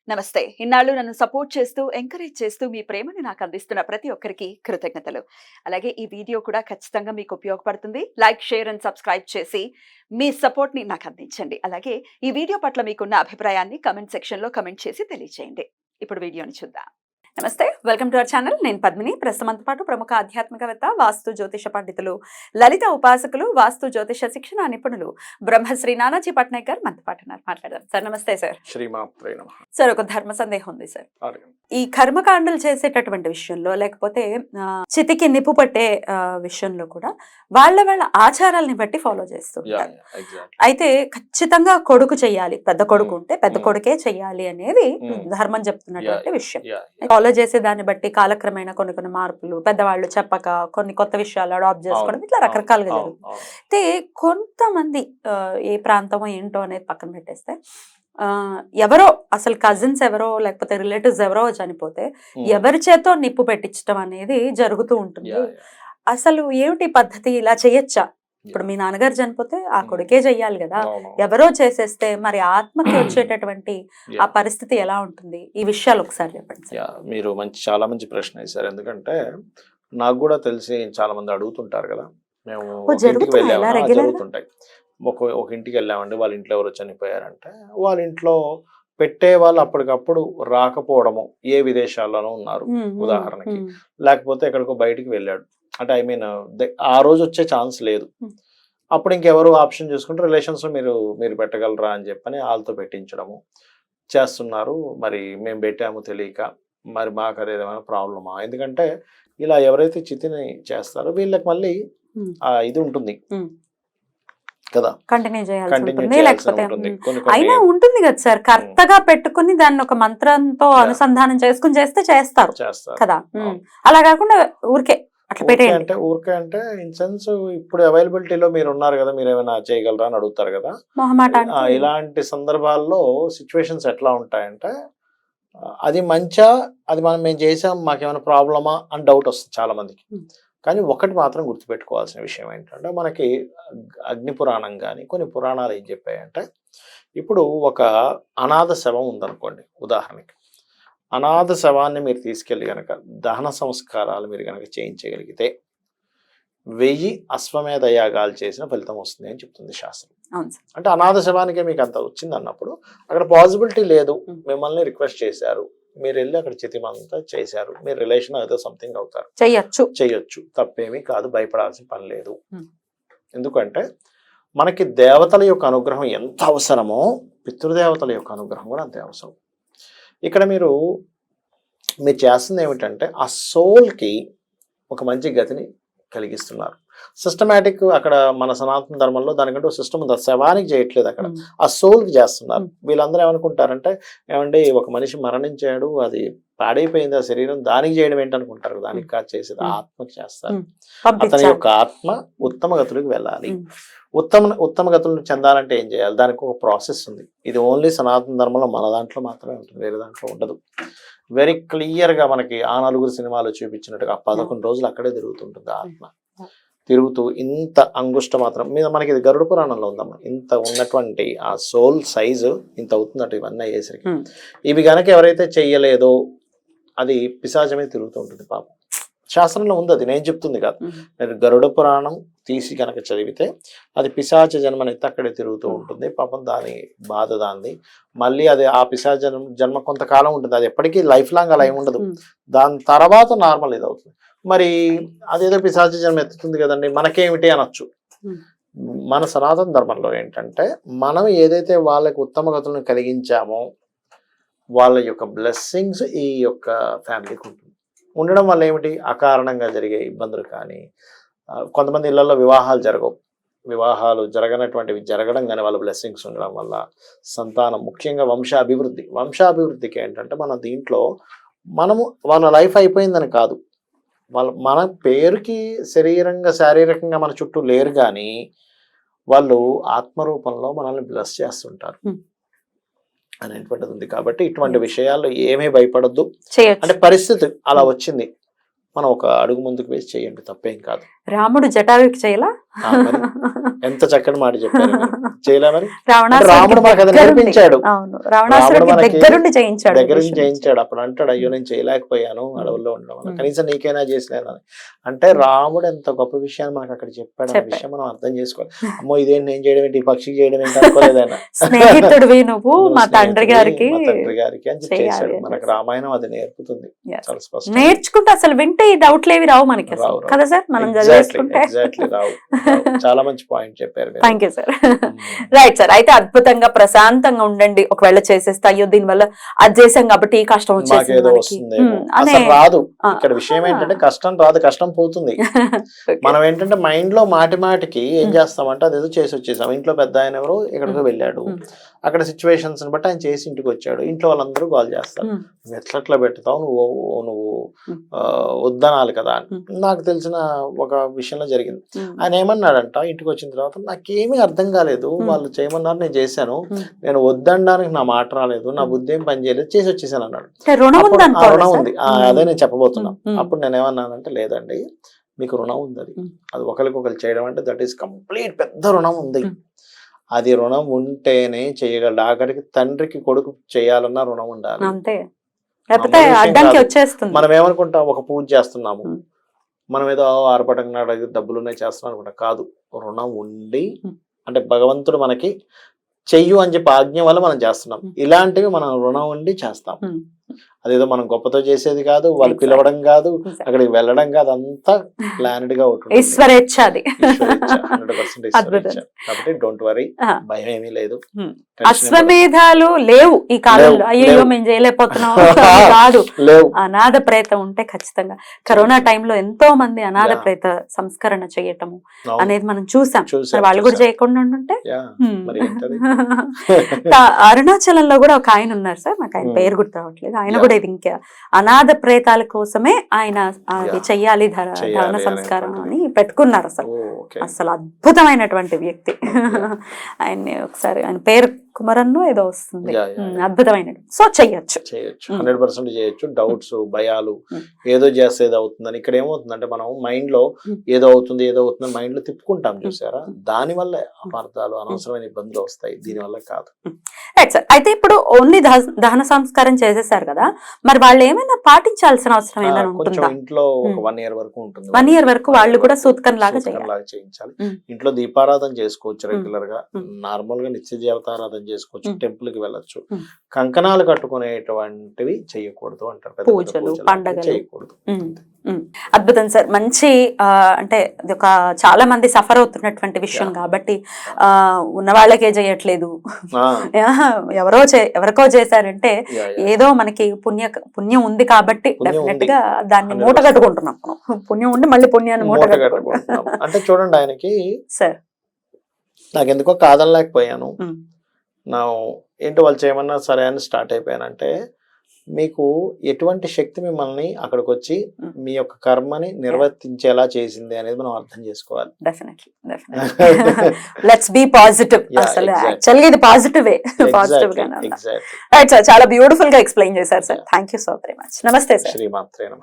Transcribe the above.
నమస్తే. ఇన్నాళ్ళు నన్ను సపోర్ట్ చేస్తూ, ఎంకరేజ్ చేస్తూ మీ ప్రేమని నాకు అందిస్తున్న ప్రతి ఒక్కరికి కృతజ్ఞతలు. అలాగే ఈ వీడియో కూడా ఖచ్చితంగా మీకు ఉపయోగపడుతుంది. లైక్, షేర్ అండ్ సబ్స్క్రైబ్ చేసి మీ సపోర్ట్‌ని నాకు అందించండి. అలాగే ఈ వీడియో పట్ల మీకున్న అభిప్రాయాన్ని కామెంట్ సెక్షన్‌లో కామెంట్ చేసి తెలియజేయండి. ఇప్పుడు వీడియోని చూద్దాం. నమస్తే, వెల్కమ్ టు అవర్ ఛానల్. నేను పద్మిని. ప్రస్తుతంతో పాటు ప్రముఖ ఆధ్యాత్మికవేత్త, వాస్తు జ్యోతిష పండితులు, లలిత ఉపాసకులు, వాస్తు జ్యోతిష శిక్షణ నిపుణులు బ్రహ్మశ్రీ నానాజీ పట్నాయక్ గారు మనతో పాటు ఉన్నారు. మాట్లాడదాం సార్. నమస్తే సార్. శ్రీమాత్రే నమః. సార్, ఒక ధర్మ సందేహం ఉంది సార్. అడగండి. ఈ కర్మకాండలు చేసేటటువంటి విషయంలో, లేకపోతే చితికి నిప్పు పట్టే విషయంలో కూడా వాళ్ళ ఆచారాలని బట్టి ఫాలో చేస్తుంటారు. ఎగ్జాక్ట్లీ. అయితే ఖచ్చితంగా కొడుకు చెయ్యాలి, పెద్ద కొడుకు ఉంటే పెద్ద కొడుకే చెయ్యాలి అనేది ధర్మం చెప్తున్నటువంటి విషయం. ఫాలో చేసే దాన్ని బట్టి కాలక్రమేణా కొన్ని మార్పులు, పెద్దవాళ్ళు చెప్పక కొన్ని కొత్త విషయాలు అడాప్ట్ చేసుకోవడం, ఇట్లా రకరకాలుగా జరుగుతుంది. అయితే కొంతమంది ఏ ప్రాంతమో ఏంటో అనేది పక్కన పెట్టేస్తే, ఎవరో అసలు కజిన్స్ ఎవరో లేకపోతే రిలేటివ్స్ ఎవరో చనిపోతే ఎవరి చేతో నిప్పు పెట్టించడం అనేది జరుగుతూ ఉంటుంది. అసలు ఏమిటి పద్ధతి, ఇలా చేయొచ్చా? ఇప్పుడు మీ నాన్నగారు చనిపోతే ఆ కొడుకే చెయ్యాలి కదా, ఎవరో చేసేస్తే మరి ఆత్మకి వచ్చేటటువంటి ఆ పరిస్థితి ఎలా ఉంటుంది? ఈ విషయాలు ఒకసారి చెప్పండి. మీరు చాలా మంచి ప్రశ్న వేశారు. ఎందుకంటే నాకు కూడా తెలిసి చాలా మంది అడుగుతుంటారు కదా. మేము జరుగుతుంటాయి. ఒక ఇంటికి వెళ్ళామండి, వాళ్ళ ఇంట్లో ఎవరు చనిపోయారంటే వాళ్ళ ఇంట్లో పెట్టే వాళ్ళు అప్పటికప్పుడు రాకపోవడము, ఏ విదేశాల్లోనూ ఉన్నారు ఉదాహరణకి, లేకపోతే ఎక్కడికో బయటికి వెళ్ళాడు అంటే ఆ రోజు వచ్చే ఛాన్స్ లేదు. అప్పుడు ఇంకెవరు ఆప్షన్ చూసుకుంటే రిలేషన్స్ మీరు పెట్టగలరా అని చెప్పని వాళ్ళతో పెట్టించడము చేస్తున్నారు. మరి మేము పెట్టాము తెలియక, మరి మాకు అదేమైనా ప్రాబ్లమా? ఎందుకంటే ఇలా ఎవరైతే చితిని చేస్తారో వీళ్ళకి మళ్ళీ ఇది ఉంటుంది కదా, కంటిన్యూ చేయాల్సి లేకపోతే అయినా ఉంటుంది కదా సార్. కర్తగా పెట్టుకుని దాన్ని ఒక మంత్రంతో అనుసంధానం చేసుకుని చేస్తారు కదా. అలా కాకుండా ఊరికే ఊరికే అంటే ఇన్ సెన్స్ ఇప్పుడు అవైలబిలిటీలో మీరు ఉన్నారు కదా, మీరు ఏమైనా చేయగలరా అని అడుగుతారు కదా. ఇలాంటి సందర్భాల్లో సిచ్యువేషన్స్ ఎట్లా ఉంటాయంటే, అది మంచా, అది మేము చేసాం మాకేమైనా ప్రాబ్లమా అని డౌట్ వస్తుంది చాలా మందికి. కానీ ఒకటి మాత్రం గుర్తుపెట్టుకోవాల్సిన విషయం ఏంటంటే, మనకి అగ్ని పురాణం కానీ కొన్ని పురాణాలు ఏం చెప్పాయంటే, ఇప్పుడు ఒక అనాథ శవం ఉందనుకోండి ఉదాహరణకి, అనాథ శవాన్ని మీరు తీసుకెళ్ళి కనుక దహన సంస్కారాలు మీరు కనుక చేయించగలిగితే 1000 అశ్వమేధ యాగాలు చేసిన ఫలితం వస్తుంది అని చెప్తుంది శాస్త్రం. అంటే అనాథ శవానికే మీకు అంత వచ్చింది అన్నప్పుడు అక్కడ పాసిబిలిటీ లేదు. మిమ్మల్ని రిక్వెస్ట్ చేశారు, మీరు వెళ్ళి అక్కడ చితిమంతా చేశారు, మీరు రిలేషన్ ఏదో సంథింగ్ అవుతారు, చెయ్యొచ్చు, తప్పేమీ కాదు, భయపడాల్సిన పని లేదు. ఎందుకంటే మనకి దేవతల యొక్క అనుగ్రహం ఎంత అవసరమో పితృదేవతల యొక్క అనుగ్రహం కూడా అంతే అవసరం. ఇక్కడ మీరు చేస్తుంది ఏమిటంటే ఆ సోల్కి ఒక మంచి గతిని కలిగిస్తున్నారు. సిస్టమేటిక్ అక్కడ మన సనాతన ధర్మంలో దానికంటే ఒక సిస్టమ్ ఉంది. శవానికి చేయట్లేదు, అక్కడ ఆ సోల్కి చేస్తున్నారు. వీళ్ళందరూ ఏమనుకుంటారంటే, ఏమండి ఒక మనిషి మరణించాడు, అది పాడైపోయింది ఆ శరీరం, దానికి చేయడం ఏంటనుకుంటారు. దానికి కాదు చేసేది, ఆత్మకి చేస్తారు. అతని యొక్క ఆత్మ ఉత్తమ గతులకు వెళ్ళాలి. ఉత్తమ గతులను చెందాలంటే ఏం చేయాలి? దానికి ఒక ప్రాసెస్ ఉంది. ఇది ఓన్లీ సనాతన ధర్మంలో మన దాంట్లో మాత్రమే ఉంటుంది, వేరే దాంట్లో ఉండదు. వెరీ క్లియర్గా మనకి ఆ 4 సినిమాలు చూపించినట్టుగా 11 రోజులు అక్కడే తిరుగుతుంటుంది ఆత్మ. తిరుగుతూ ఇంత అంగుష్ట మాత్రం మీద, మనకి ఇది గరుడ పురాణంలో ఉందమ్మా, ఇంత ఉన్నటువంటి ఆ సోల్ సైజు ఇంత అవుతుందట ఇవన్నీ అయ్యేసరికి. ఇవి కనుక ఎవరైతే చెయ్యలేదో అది పిశాచమే తిరుగుతూ ఉంటుంది పాపం. శాస్త్రంలో ఉంది, అది నేను చెప్తుంది కాదు. మీరు గరుడ పురాణం తీసి కనుక చదివితే అది పిశాచ జన్మనైతే అక్కడే తిరుగుతూ ఉంటుంది పాపం. దాని బాధ దాన్ని మళ్ళీ అది ఆ పిశాచ జన్మ కొంతకాలం ఉంటుంది, అది ఎప్పటికీ లైఫ్ లాంగ్ అలా ఏమి ఉండదు. దాని తర్వాత నార్మల్ ఇది అవుతుంది. మరి అదేదో పిశాచ జన్మ ఎత్తుతుంది కదండి, మనకేమిటి అనొచ్చు. మన సనాతన ధర్మంలో ఏంటంటే, మనం ఏదైతే వాళ్ళకి ఉత్తమ గతులను కలిగించామో వాళ్ళ యొక్క బ్లెస్సింగ్స్ ఈ యొక్క ఫ్యామిలీకి ఉంటుంది. ఉండడం వల్ల ఏమిటి, అకారణంగా జరిగే ఇబ్బందులు కానీ, కొంతమంది ఇళ్లలో వివాహాలు జరగనటువంటివి జరగడం కానీ వాళ్ళ బ్లెస్సింగ్స్ ఉండడం వల్ల సంతానం, ముఖ్యంగా వంశాభివృద్ధికి ఏంటంటే, మన దీంట్లో మనము వాళ్ళ లైఫ్ అయిపోయిందని కాదు, మన పేరుకి శారీరకంగా మన చుట్టూ లేరు కానీ వాళ్ళు ఆత్మరూపంలో మనల్ని బ్లెస్ చేస్తుంటారు అనేటువంటిది ఉంది. కాబట్టి ఇటువంటి విషయాల్లో ఏమీ భయపడద్దు. అంటే పరిస్థితి అలా వచ్చింది, మనం ఒక అడుగు ముందుకు వేసి చేయండి, తప్పేం కాదు. రాముడు జటాయుకి చేయలా? మరి ఎంత చక్కటి మాట చెప్పారు మీరు. చేయలే మరి రావణాసురుడికి రాముడు మనకు అది దగ్గరుండి. నేర్పించాడు. అవును, రావణాసురుడికి రాముడు మనకి దగ్గరుండి చేయించాడు. దగ్గర నుంచి చేయించాడు. అప్పుడు అంటాడు, అయ్యో నేను చేయలేకపోయాను అడవుల్లో ఉండడం వల్ల, కనీసం నీకైనా చేసినాను అని. అంటే రాముడు ఎంత గొప్ప విషయాన్ని మనకు అక్కడ చెప్పాడు. ఆ విషయం మనం అర్థం చేసుకోవాలి. అమ్మో ఇదేంటి నేను చేయడం ఏంటి, ఈ పక్షికి చేయడం ఏంటి అనుకోలేదైనా. స్నేహితుడివి నువ్వు మా తండ్రి గారికి అని చెప్పి చేశాడు. మనకు రామాయణం అది నేర్పుతుంది చాలా స్పష్టంగా. నేర్చుకుంటే అసలు వింటే ఈ డౌట్లు ఏవి రావు మనకి అసలు. కదా సార్, మనం చదివేసుకుంటే. ఎగ్జాక్ట్లీ రావు. చాలా మంచి పాయింట్ చెప్పారు. Thank you sir. Right sir, అయితే అద్భుతంగా ప్రశాంతంగా ఉండండి. ఒకవేళ చేసేస్తే అయ్యో దీని వల్ల అది చేసాం కాబట్టి ఈ కష్టం వచ్చేసింది అసలు రాదు. ఇక్కడ విషయం ఏంటంటే కష్టం రాదు, కష్టం పోతుంది. మనం ఏంటంటే మైండ్ లో మాటి మాటికి ఏం చేస్తామంటే అదేదో చేసి వచ్చేసాం. ఇంట్లో పెద్ద ఆయన ఎవరో ఎక్కడికో వెళ్ళాడు, అక్కడ సిచ్యువేషన్స్ బట్టి ఆయన చేసి ఇంటికి వచ్చాడు. ఇంట్లో వాళ్ళందరూ కాల్ చేస్తారు, నువ్వు ఎట్లా పెడతావు, నువ్వు వద్దనాలి కదా అని. నాకు తెలిసిన ఒక విషయంలో జరిగింది. ఆయన ఏమన్నాడంట, ఇంటికి వచ్చిన తర్వాత నాకేమీ అర్థం కాలేదు, వాళ్ళు చేయమన్నారు నేను చేశాను, నేను వద్దనడానికి నా మాట రాలేదు, నా బుద్ధి ఏం పని చేయలేదు, చేసి వచ్చేసాను అన్నాడు. రుణం ఉంది, అదే నేను చెప్పబోతున్నా. అప్పుడు నేను ఏమన్నానంటే లేదండి, మీకు రుణం ఉంది. అది ఒకరికొకరు చేయడం అంటే దట్ ఈస్ కంప్లీట్ పెద్ద రుణం ఉంది. అది రుణం ఉంటేనే చేయగలడు. ఆఖరికి తండ్రికి కొడుకు చేయాలన్నా రుణం ఉండాలి. మనం ఏమనుకుంటాం, ఒక పూజ చేస్తున్నాము, మనం ఏదో ఆర్భటంగా డబ్బులున్నాయి చేస్తున్నాం అనుకుంటా. కాదు, రుణం ఉండి, అంటే భగవంతుడు మనకి చెయ్యు అని చెప్పి ఆజ్ఞ వల్ల మనం చేస్తున్నాం. ఇలాంటివి మనం రుణం ఉండి చేస్తాం. అదేదో మనం గొప్పతో చేసేది కాదు, వాళ్ళు పిలవడం కాదు, అక్కడికి వెళ్ళడం కాదు, అంతా ప్లానెడ్ గా ఉంటుంది. కాబట్టి డోంట్ వరీ, భయం ఏమీ లేదు. అశ్వమేధాలు లేవు ఈ కాలంలో. అయ్యో మేము చేయలేకపోతున్నాం కాదు, లేవు. అనాథ ప్రేత ఉంటే ఖచ్చితంగా కరోనా టైంలో ఎంతో మంది అనాథ ప్రేత సంస్కరణ చేయటము అనేది మనం చూసాం. వాళ్ళు కూడా చేయకుండా ఉంటే. అరుణాచలంలో కూడా ఒక ఆయన ఉన్నారు సార్, నాకు ఆయన పేరు గుర్తు రావట్లేదు. ఆయన కూడా ఇది ఇంకా అనాథ ప్రేతాల కోసమే ఆయన అది చెయ్యాలి దహన సంస్కారం అని పెట్టుకున్నారు. అసలు అద్భుతమైనటువంటి వ్యక్తి. ఆయన్ని ఒకసారి, ఆయన పేరు కుమరన్ను ఏదో వస్తుంది, అద్భుతమైన. సో చేయొచ్చు 100% చేయొచ్చు. డౌట్స్, భయాలు, ఏదో చేస్తే ఏదో అవుతుందని. ఇక్కడ ఏమవుతుందంటే మనం మైండ్ లో ఏదో అవుతుంది మైండ్ లో తిప్పుకుంటాం చూసారా, దాని వల్ల అపార్థాలు, అనవసరమైన ఇబ్బందులు వస్తాయి. దీని వల్ల కాదు. రైట్ సార్, అయితే ఇప్పుడు ఓన్లీ దహన సంస్కారం చేసేసారు కదా, మరి వాళ్ళు ఏమైనా పాటించాల్సిన అవసరం ఏమైనా ఉంటుందా? ఇంట్లో ఒక 1 year వరకు ఉంటుంది. 1 year వరకు వాళ్ళు కూడా సూత్కం లాగా చేయించాలి. ఇంట్లో దీపారాధన చేసుకోవచ్చు రెగ్యులర్ గా, నార్మల్ గా నిత్య దేవతారాధన చేసుకోవచ్చు, టెంపుల్ కి వెళ్ళొచ్చు. కంకణాలు కట్టుకునేటువంటివి చేయకూడదు అంటారు, పూజలు పండగలు చేయకూడదు. అద్భుతం సార్, మంచి అంటే ఇది ఒక చాలా మంది సఫర్ అవుతున్నటువంటి విషయం కాబట్టి ఉన్న వాళ్ళకే చేయట్లేదు, ఎవరికో చేశారంటే ఏదో మనకి పుణ్యం ఉంది కాబట్టి డెఫినెట్ గా దాన్ని మూట కట్టుకుంటున్నాం. పుణ్యం ఉండి మళ్ళీ పుణ్యాన్ని మూట కట్టుకుంటున్నాం. అంటే చూడండి, ఆయనకి సార్ నాకెందుకో కాదనలేకపోయాను, నా ఏంటో వాళ్ళు చేయమన్నా సరే అని స్టార్ట్ అయిపోయానంటే, మీకు ఎటువంటి శక్తి మిమ్మల్ని అక్కడికి వచ్చి మీ యొక్క కర్మని నిర్వర్తించేలా చేసింది అనేది మనం అర్థం చేసుకోవాలి. Let's be positive. అసలు యాక్చువల్గా ఇది పాజిటివే. రైట్ సార్, చాలా బ్యూటిఫుల్ గా ఎక్స్ప్లెయిన్ చేశారు sir. Thank you so very much. నమస్తే సార్. శ్రీమాత్రే నమః.